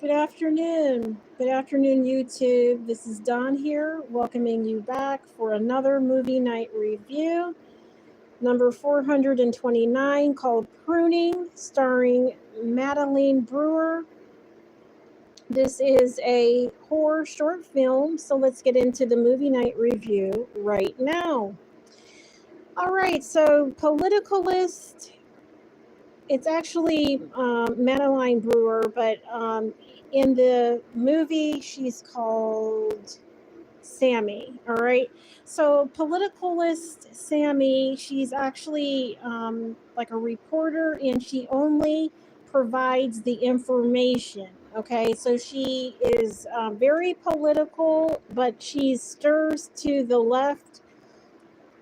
Good afternoon. Good afternoon, YouTube. This is Dawn here, welcoming you back for another movie night review, number 429, called Pruning, starring Madeline Brewer. This is a horror short film, so let's get into the movie night review right now. All right, so Politicalist. It's actually Madeline Brewer, but in the movie, she's called Sammy. All right. So, Politicalist Sammy, she's actually like a reporter and she only provides the information. Okay. So, she is very political, but she stirs to the left.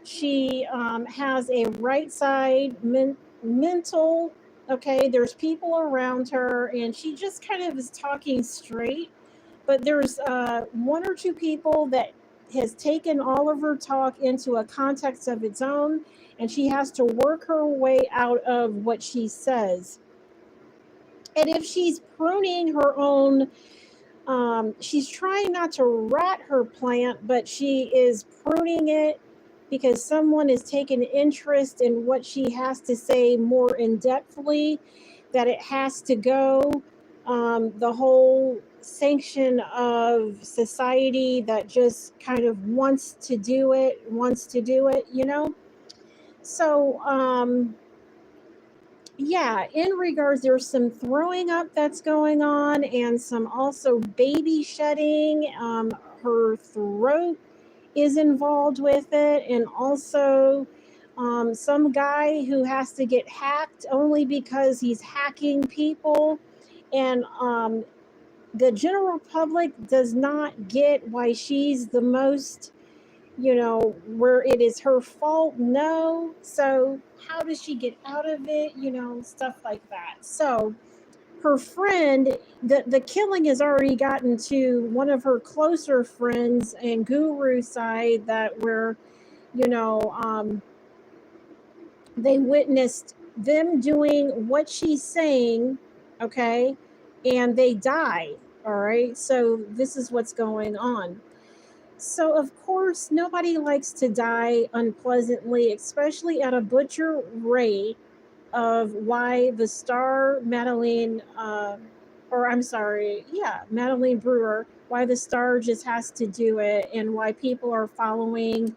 She has a right side mental. Okay, there's people around her, and she just kind of is talking straight. But there's one or two people that has taken all of her talk into a context of its own, and she has to work her way out of what she says. And if she's pruning her own, she's trying not to rot her plant, but she is pruning it because someone is taking interest in what she has to say more in depthly, that it has to go. The whole sanction of society that just kind of wants to do it, you know? So, yeah, in regards, there's some throwing up that's going on and some also baby shedding. Her throat is involved with it, and also some guy who has to get hacked only because he's hacking people. And the general public does not get why she's the most, where it is her fault. No. So how does she get out of it? Stuff like that. So her friend, the killing has already gotten to one of her closer friends and guru side, that where, you know, they witnessed them doing what she's saying, okay, and they die. All right. So this is what's going on. So, of course, nobody likes to die unpleasantly, especially at a butcher rate of why the star Madeline, Madeline Brewer, why the star just has to do it, and why people are following,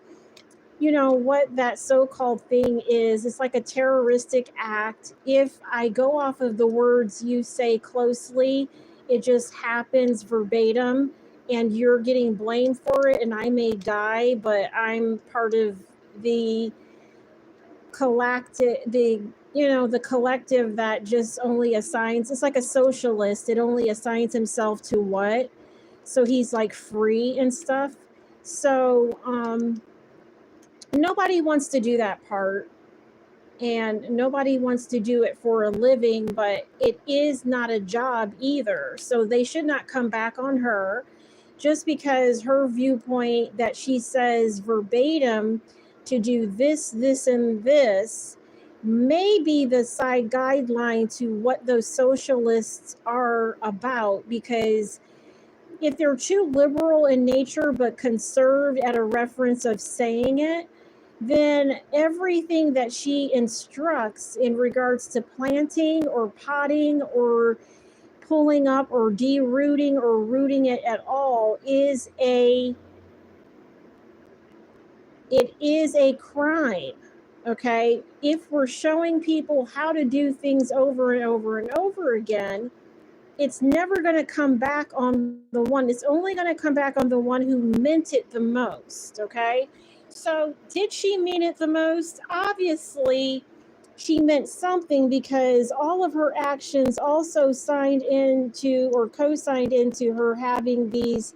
what that so-called thing is. It's like a terroristic act. If I go off of the words you say closely, it just happens verbatim, and you're getting blamed for it, and I may die, but I'm part of the collective, the collective that just only assigns. It's like a socialist. It only assigns himself to what, so he's like free and stuff. So nobody wants to do that part, and nobody wants to do it for a living, but it is not a job either. So they should not come back on her just because her viewpoint that she says verbatim to do this, and this may be the side guideline to what those socialists are about. Because if they're too liberal in nature but conserved at a reference of saying it, then everything that she instructs in regards to planting or potting or pulling up or derooting or rooting it at all is a crime. Okay, if we're showing people how to do things over and over and over again, it's never going to come back on the one. It's only going to come back on the one who meant it the most. Okay, so did she mean it the most? Obviously she meant something, because all of her actions also signed into or co-signed into her having these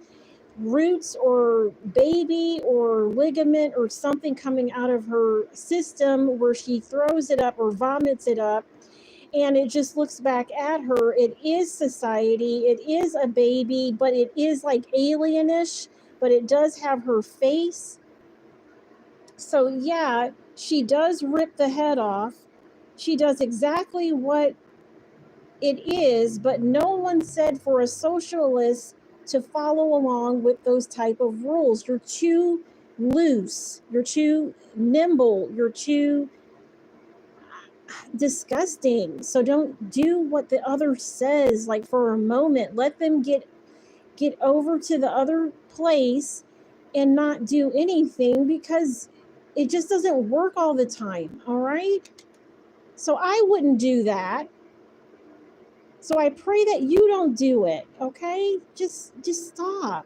roots or baby or ligament or something coming out of her system, where she throws it up or vomits it up, and it just looks back at her. It is society, it is a baby, but it is like alienish, but it does have her face. So yeah, she does rip the head off. She does exactly what It is, but no one said for a socialist to follow along with those type of rules. You're too loose. You're too nimble. You're too disgusting. So don't do what the other says like for a moment. Let them get over to the other place and not do anything, because it just doesn't work all the time. All right? So I wouldn't do that. So I pray that you don't do it, okay? Just stop.